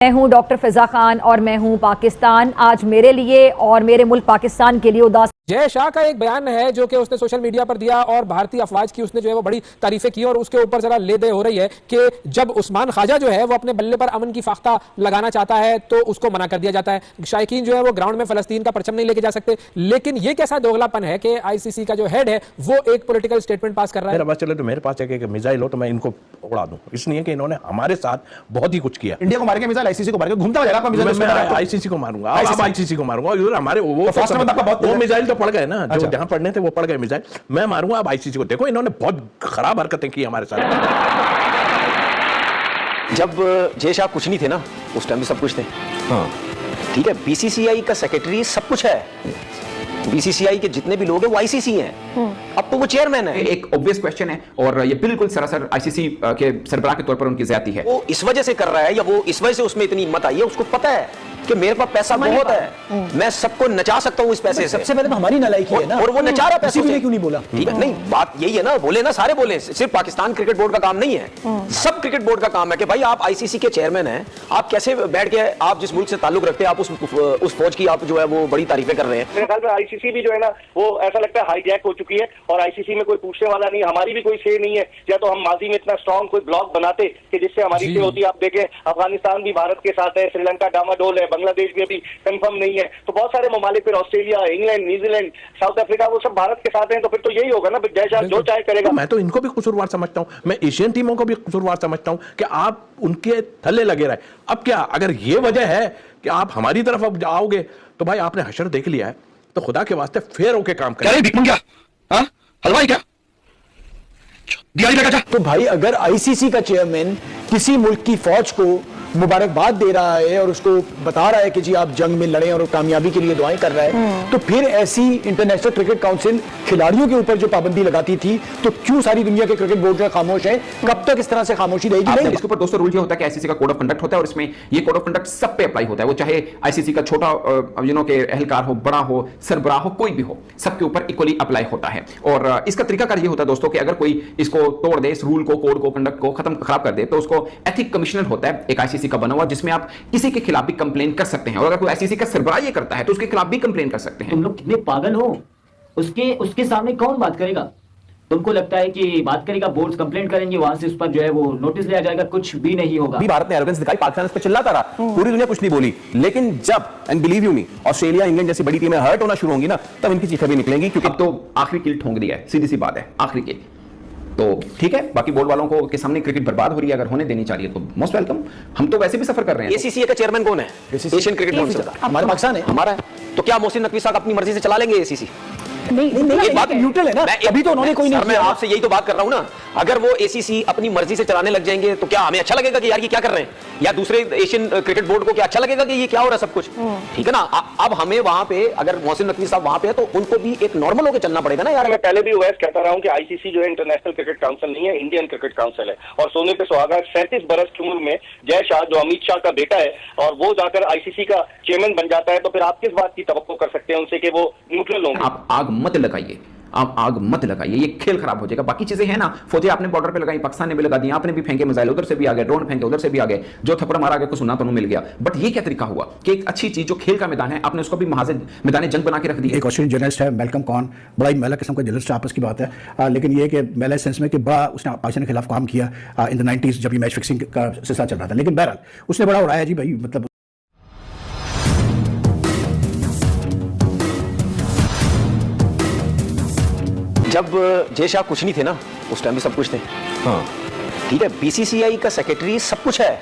मैं हूं डॉक्टर फिजा खान और मैं हूं पाकिस्तान। आज मेरे लिए और मेरे मुल्क पाकिस्तान के लिए उदास जय शाह का एक बयान है जो कि उसने सोशल मीडिया पर दिया और भारतीय अफवाज की उसने जो है वो बड़ी तारीफें की और उसके ऊपर जरा ले दे हो रही है कि जब उस्मान ख्वाजा जो है वो अपने बल्ले पर अमन की फाख्ता लगाना चाहता है तो उसको मना कर दिया जाता है। शायकीन जो है वो ग्राउंड में फलस्तीन का परचम नहीं लेके जा सकते, लेकिन ये कैसा दोगलापन है कि आईसीसी का जो हेड है वो एक पॉलिटिकल स्टेटमेंट पास कर रहा है। मेरा बात चले तो मेरे पास एक मिसाइल हो तो मैं इनको उड़ा दूं, इसलिए कि इन्होंने हमारे साथ बहुत ही कुछ किया। इंडिया को मारेंगे मिसाइल, आईसीसी को मारेंगे, घूमता हो जाएगा आपका मिसाइल। मैं आईसीसी को मारूंगा, आईसीसी को मारूंगा। इधर हमारे वो मिसाइल तो पड़ गए ना, जो जहां पड़ने थे वो पड़ गए मिसाइल। मैं मारूंगा अब आईसीसी को। देखो इन्होंने बहुत खराब हरकतें की हमारे साथ। जब जय शाह कुछ नहीं थे ना, उस टाइम भी सब कुछ थे। हाँ ठीक है, बीसीसीआई का सेक्रेटरी सब कुछ है, बीसीसीआई के जितने भी लोग हैं वो आईसीसी हैं। अब तो वो चेयरमैन है। एक ऑब्वियस क्वेश्चन है और ये बिल्कुल सरासर आईसीसी के सरबराह के तौर पर उनकी ज्यादती है। वो इस वजह से कर रहा है या वो इस वजह से उसमें इतनी हिम्मत आई है, उसको पता है कि मेरे पास पैसा बहुत है, मैं सबको नचा सकता हूं इस पैसे से। सबसे पहले तो हमारी नालायकी है ना, और वो नचा रहा पैसे से। क्यों नहीं बोला? ठीक है, नहीं बात यही है ना, बोले ना, सारे बोले। सिर्फ पाकिस्तान क्रिकेट बोर्ड का काम नहीं है, सब क्रिकेट बोर्ड का काम है कि भाई आप आईसीसी के चेयरमैन हैं, आप कैसे बैठ के आप जिस मुल्क से ताल्लुक रखते हैं आप उस फौज की आप जो है वो बड़ी तारीफें कर रहे हैं। मेरे ख्याल में आईसीसी भी जो है ना वो ऐसा लगता है हाईजैक हो चुकी है और आईसीसी में कोई पूछने वाला नहीं, हमारी भी कोई से नहीं है। या तो हम माजी में इतना स्ट्रॉन्ग कोई ब्लॉक बनाते कि जिससे हमारी से होती। आप देखें अफगानिस्तान भी भारत के साथ है, श्रीलंका डामाडोल है, बांग्लादेश भी अभी कंफर्म नहीं है, तो बहुत सारे ममालिक फिर Australia, England, New Zealand, south Africa वो सब भारत के साथ हैं, तो फिर तो यही होगा ना, जय शाह जो चाहे करेगा। मैं तो इनको भी कसूरवार समझता हूं, मैं एशियन टीमों को भी कसूरवार समझता हूं कि आप उनके थल्ले लगे रहे। अब क्या अगर ये वजह है कि आप हमारी तरफ अब जाओगे तो भाई आपने हशर देख लिया है, तो खुदा के वास्ते फेर होके काम करें। क्या हलवाई क्या दिया? तो भाई अगर आईसीसी का चेयरमैन किसी मुल्क की फौज को मुबारकबाद दे रहा है और उसको बता रहा है कि जी आप जंग में लड़ें और कामयाबी के लिए दुआएं कर रहा है, तो फिर ऐसी इंटरनेशनल क्रिकेट काउंसिल खिलाड़ियों के ऊपर जो पाबंदी लगाती थी, तो क्यों सारी दुनिया के क्रिकेट बोर्ड खामोश है? कब तक इस तरह से खामोशी रहेगी? इसके ऊपर दोस्तों रूल ये होता है कि आईसीसी का कोड ऑफ कंडक्ट होता है और इसमें ये कोड ऑफ कंडक्ट सब पे अप्लाई होता है, वो चाहे आईसीसी का छोटा के एहलकार हो, बड़ा हो, सरबराह हो, कोई भी हो, सबके ऊपर इक्वली अप्लाई होता है। और इसका तरीकाकार ये होता है दोस्तों कि अगर कोई इसको तोड़ दे, इस रूल को, कोड को, कंडक्ट को खराब कर दे, तो उसको एथिक कमिश्नर होता है एक आईसीसी का बना हुआ, जिसमें आप किसी के खिलाफ भी कंप्लेन कर सकते हैं। और अगर कोई आईसीसी का सरबराह ये करता है तो उसके खिलाफ भी कंप्लेन कर सकते हैं। तुम लोग कितने पागल हो, उसके सामने कौन बात करेगा? तुमको लगता है कि बात करेगा, बोर्ड्स कंप्लेंट करेंगे, वहां से उस पर जो है वो नोटिस लिया जाएगा? कुछ भी नहीं होगा। भारत ने एरोगेंस दिखाई, पाकिस्तान इस पे चिल्लाता रहा, पूरी दुनिया कुछ नहीं बोली, लेकिन जब and believe you me Australia, England जैसी बड़ी टीमें हर्ट होना शुरू होंगी ना, तब इनकी चीखें भी निकलेंगी। क्योंकि अब तो आखिरी कील ठोंक दिया है, सीधी सी बात है, आखिरी कील। तो ठीक है, बाकी बोर्ड वालों को के सामने क्रिकेट बर्बाद हो रही है, अगर होने देनी चाहिए तो मोस्ट वेलकम। हम तो वैसे भी सफर कर रहे हैं। एसीसी का चेयरमैन कौन है? एशियन क्रिकेट काउंसिल का हमारा पाकिस्तान है, हमारा है। तो क्या मोहसिन नकवी साहब अपनी मर्जी से चला लेंगे एसीसी? नहीं, एक बात न्यूट्रल है ना, अभी तो उन्होंने कोई नहीं। मैं आपसे यही तो बात कर रहा हूं ना, अगर वो एसीसी अपनी मर्जी से चलाने लग जाएंगे तो क्या हमें अच्छा लगेगा कि यार ये क्या कर रहे हैं, या दूसरे एशियन क्रिकेट बोर्ड को क्या अच्छा लगेगा कि ये क्या हो रहा है सब कुछ? ठीक है ना। अब हमें वहां पे अगर मोहसिन नकवी साहब वहां पे है तो उनको भी एक नॉर्मल होकर चलना पड़ेगा ना यार। मैं पहले भी वैसे कहता रहा हूं कि आईसीसी जो है इंटरनेशनल क्रिकेट काउंसिल नहीं है, इंडियन क्रिकेट काउंसिल है। और सोने पे सुहागा 37 बरस की उम्र में जय शाह जो अमित शाह का बेटा है और वो जाकर आईसीसी का चेयरमैन बन जाता है, तो फिर आप किस बात की तवक्को कर सकते हैं उनसे कि वो न्यूट्रल होंगे? आप आग मत लगाइए, आप आग मत लगाइए, ये खेल खराब हो जाएगा। बाकी चीजें हैं ना, फौजें आपने बॉर्डर पे लगाई, पाकिस्तान ने भी लगा दी, आपने भी फेंके मिसाइल, उधर से भी आ गए, ड्रोन फेंके उधर से भी आ गए, जो थप्पड़ मारा आगे को सुना तो मिल गया। बट ये क्या तरीका हुआ कि एक अच्छी चीज जो खेल का मैदान है आपने उसको भी मैदान जंग बना के रख दिया। एक ऑस्ट्रेलियन जर्नलिस्ट है मैल्कम कॉन, बड़ा ही मेला किस्म का जर्नलिस्ट, आपस की बात है, लेकिन ये कि मेला सेंस में कि बड़ा उसने पाकिस्तान के खिलाफ काम किया इन द 90s जब ये मैच फिक्सिंग का सिलसिला चल रहा था। लेकिन बहरहाल उसने बड़ा उड़ाया जी भाई, मतलब जब जय शाह कुछ नहीं थे ना, उस टाइम भी सब कुछ थे। हाँ ठीक है, बीसीसीआई का सेक्रेटरी सब कुछ है,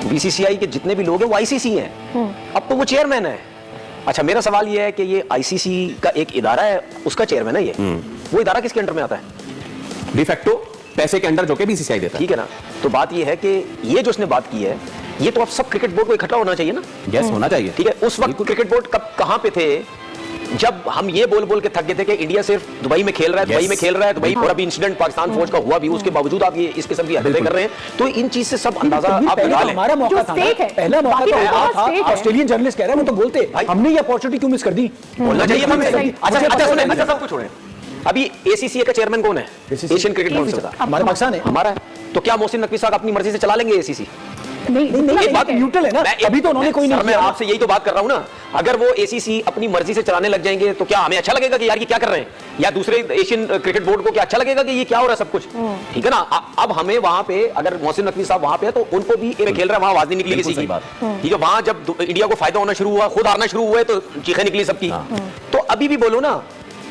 बीसीसीआई के जितने भी लोग हैं वो आईसीसी हैं। अब तो वो चेयरमैन है। अच्छा, मेरा सवाल ये है कि ये आईसीसी का एक इदारा है, उसका चेयरमैन है ये, वो इदारा किसके अंडर में आता है? डिफेक्टो पैसे के अंडर जो कि बीसीसीआई देता है। ठीक है ना। तो बात ये है कि ये जो उसने बात की है, ये तो अब सब क्रिकेट बोर्ड को इकट्ठा होना चाहिए ना। यस, होना चाहिए। ठीक है, उस वक्त क्रिकेट बोर्ड कब कहां पे थे जब हम ये बोल बोल के थक गए थे कि इंडिया सिर्फ दुबई में खेल रहा है, दुबई में खेल रहा है, दुबई। और अभी इंसिडेंट पाकिस्तान फौज का हुआ भी, उसके बावजूद आप ये इस किस्म की हरकतें कर रहे हैं, तो इन चीज से सब अंदाजा आप लगा लें। हमारा मौका था, पहला मौका था। ऑस्ट्रेलियन जर्नलिस्ट कह रहे हैं, वो तो बोलते हमने ये अपॉर्चुनिटी क्यों मिस कर दी? बोलना चाहिए था हमें। अच्छा सुने, अच्छा सब कुछ छोड़ें, अभी एसीसी का चेयरमैन कौन है? एशियन क्रिकेट काउंसिल का। हमारा पाकिस्तान है, हमारा है। तो क्या मोहसिन नकवी साहब अपनी मर्जी से चला लेंगे एसीसी? एक बात न्यूट्रल है ना, अभी तो उन्होंने कोई नहीं मैं किया ना। आपसे यही तो बात कर रहा हूं ना, अगर वो एसीसी अपनी मर्जी से चलाने लग जाएंगे तो क्या हमें अच्छा लगेगा कि यार ये क्या कर रहे हैं, या दूसरे एशियन क्रिकेट बोर्ड को क्या अच्छा लगेगा कि ये क्या हो रहा है सब कुछ, ठीक है ना। अब हमें वहां पे अगर मोहसिन नकवी साहब वहां पे है तो उनको भी खेल रहा है, वहां आवाज नहीं निकली किसी की, ठीक है। वहां जब इंडिया को फायदा होना शुरू हुआ, खुद हारना शुरू हुआ तो चीखें निकली सबकी। तो अभी भी बोलो ना,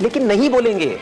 लेकिन नहीं बोलेंगे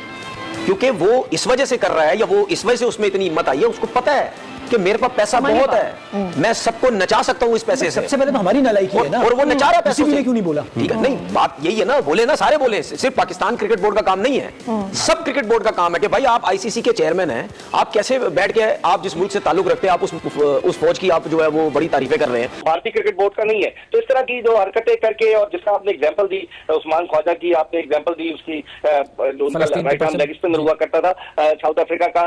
क्योंकि वो इस वजह से कर रहा है, या वो इस वजह से उसमें इतनी हिम्मत आई है, उसको पता है कि मेरे पास पैसा बहुत है, मैं सबको नचा सकता हूं इस पैसे से। सबसे पहले तो हमारी नालायकी है ना, और वो नचा रहा है पैसे किसी ने क्यों नहीं बोला? ठीक है, नहीं बात यही है ना, बोले ना, सारे बोले, सिर्फ पाकिस्तान क्रिकेट बोर्ड का काम नहीं है, सब क्रिकेट बोर्ड का काम है कि भाई आप आईसीसी के चेयरमैन हैं, आप कैसे बैठ के आप जिस मुल्क से ताल्लुक रखते हैं आप उस फौज की आप जो है वो बड़ी तारीफें कर रहे हैं। भारतीय क्रिकेट बोर्ड का नहीं है, तो इस तरह की जो हरकतें करके, और जिसका आपने एग्जांपल दी उस्मान ख्वाजा की, आपने एग्जांपल दी उसकी राइट हैंड लेग स्पिनर हुआ करता था साउथ अफ्रीका का,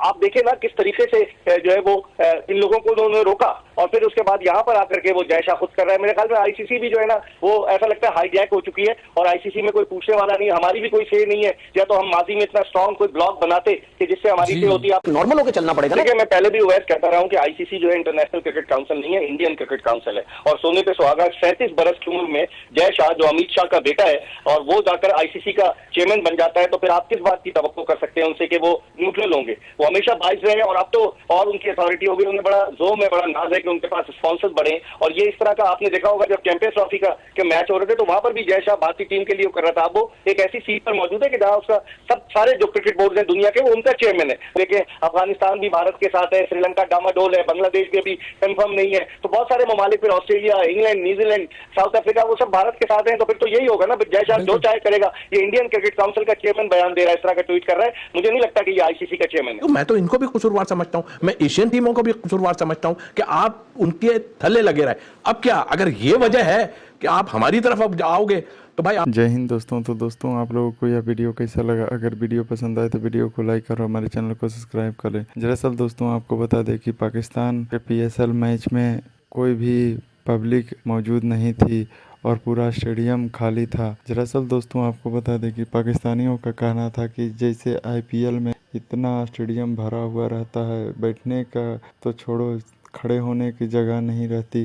आप देखें ना किस तरीके से जो है वो इन लोगों को उन्होंने रोका, और फिर उसके बाद यहाँ पर आकर के वो जयशाह खुद कर रहा है। मेरे ख्याल में आईसीसी भी जो है ना वो ऐसा लगता है हाईजैक हो चुकी है, और आईसीसी में कोई पूछने वाला नहीं, हमारी भी कोई से नहीं है, या तो हम माजी में इतना स्ट्रॉन्ग कोई ब्लॉक बनाते कि जिससे हमारी से होती। आप नॉर्मल होकर चलना पड़ेगा। देखिए, मैं पहले भी वैसे कहता रहा हूँ कि आईसीसी जो है इंटरनेशनल क्रिकेट काउंसिल नहीं है, इंडियन क्रिकेट काउंसिल है, और सोने पे सुहागा 37 बरस की उम्र में जय शाह जो अमित शाह का बेटा है, और वो जाकर आईसीसी का चेयरमैन बन जाता है, तो फिर आप किस बात की तवक्को कर सकते हैं उनसे कि वो न्यूट्रल होंगे? वो हमेशा बाइस रहे, और अब तो और उनकी अथॉरिटी हो गई, उन्हें बड़ा जोम है, बड़ा नाज है कि उनके पास स्पॉन्सर्स बढ़े। और ये इस तरह का आपने देखा होगा जब चैंपियंस ट्रॉफी के मैच हो रहे थे तो वहां पर भी जय शाह भारतीय टीम के लिए कर रहा था। अब वो एक ऐसी सीट पर मौजूद है कि जहां उसका सब सारे जो क्रिकेट बोर्ड है दुनिया के, वो उनका चेयरमैन है। देखिए, अफगानिस्तान भी भारत के साथ है, श्रीलंका डामाडोल है, बांग्लादेश भी अभी कंफर्म नहीं है, तो बहुत सारे ममालिक, फिर Australia, England, New Zealand, south Africa, वो सब भारत के साथ हैं। तो फिर तो यही होगा ना, जय शाह जो चाहे करेगा। ये इंडियन क्रिकेट काउंसिल का चेयरमैन बयान दे रहा है, इस तरह का ट्वीट कर रहा है, मुझे नहीं लगता कि ये आईसीसी का चेयरमैन है। तो मैं तो इनको भी कसूरवार समझता हूं, मैं एशियन टीमों को भी कसूरवार समझता हूं कि आप उनके थल्ले लगे रहे। अब क्या, अगर ये वजह है कि आप हमारी तरफ अब आओगे तो भाई जय हिंद दोस्तों। तो दोस्तों, आप लोगों को यह वीडियो कैसा लगा? अगर वीडियो पसंद आए तो वीडियो को लाइक और हमारे चैनल को सब्सक्राइब करें। दरअसल दोस्तों, आपको बता दें कि पाकिस्तान के पीएसएल मैच में कोई भी पब्लिक मौजूद नहीं थी और पूरा स्टेडियम खाली था। दरअसल दोस्तों, आपको बता दें कि पाकिस्तानियों का कहना था कि जैसे आईपीएल में इतना स्टेडियम भरा हुआ रहता है, बैठने का तो छोड़ो, खड़े होने की जगह नहीं रहती।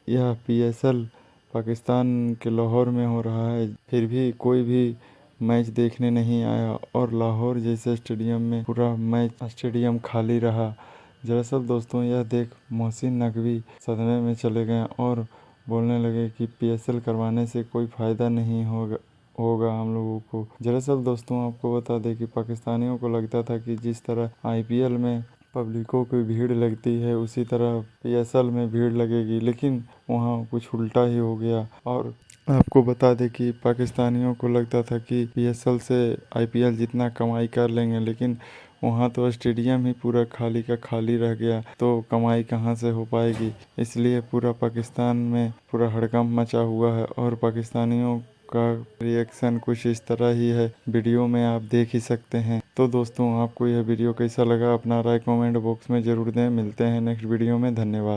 यह पीएसएल पाकिस्तान के लाहौर में हो रहा है, फिर भी कोई भी मैच देखने नहीं आया और लाहौर जैसे स्टेडियम में पूरा मैच स्टेडियम खाली रहा। दरअसल दोस्तों, यह देख मोहसिन नकवी सदमे में चले गए और बोलने लगे कि पीएसएल करवाने से कोई फ़ायदा नहीं होगा हम लोगों को। दरअसल दोस्तों, आपको बता दें कि पाकिस्तानियों को लगता था कि जिस तरह आईपीएल में पब्लिकों की भीड़ लगती है उसी तरह पीएसएल में भीड़ लगेगी, लेकिन वहाँ कुछ उल्टा ही हो गया। और आपको बता दें कि पाकिस्तानियों को लगता था कि पीएसएल से आईपीएल जितना कमाई कर लेंगे, लेकिन वहाँ तो स्टेडियम ही पूरा खाली का खाली रह गया, तो कमाई कहाँ से हो पाएगी। इसलिए पूरा पाकिस्तान में पूरा हड़कंप मचा हुआ है और पाकिस्तानियों का रिएक्शन कुछ इस तरह ही है, वीडियो में आप देख ही सकते हैं। तो दोस्तों, आपको यह वीडियो कैसा लगा? अपना राय कमेंट बॉक्स में ज़रूर दें। मिलते हैं नेक्स्ट वीडियो में। धन्यवाद।